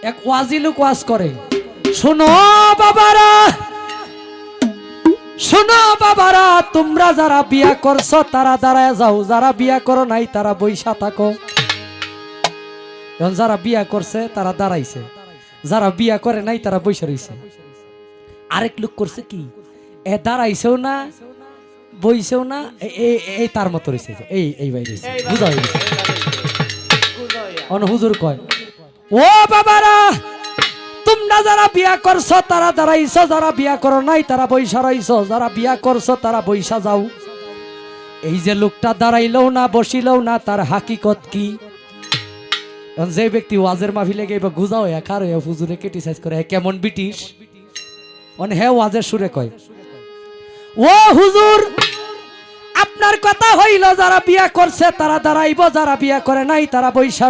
এক ওয়াজি লোক ওয়াজ করে, শোনো বাবারা, শোনো বাবারা, তোমরা যারা বিয়া করছো তারা দাঁড়ায় যাও, যারা বিয়া করো নাই তারা বইসা থাকো। এখন যারা বিয়া করছে তারা দাঁড়াইছে, যারা বিয়া করে নাই তারা বইসা রইছে। আরেক লোক করছে কি, এ দাঁড়াইছেও না বইছেও না, এই তার মতো রয়েছে, এই বাইরে বুঝা হয়ে গেছে। হুজুর কয়, ও বাবারা, তোমরা যারা বিয়া করছো তারা দাঁড়াইছো, যারা বিয়া করো নাই তারা বইসা রইছো, যারা বিয়া করছো তারা বইসা যাও। এই যে লোকটা দাঁড়াইলেও না বসিলেও না, তার হাকিকত কি? যে ব্যক্তি ওয়াজের মাহফিলে গিয়ে গুজাও একার হুজুরে ক্রিটিসাইজ করে, কেমন ব্রিটিশ, হ্যাঁ ওয়াজের সুরে কয়, ও হুজুর আপনার কথা হইল যারা বিয়া করছে তারা দাঁড়াইব, যারা বিয়া করে নাই তারা বইসা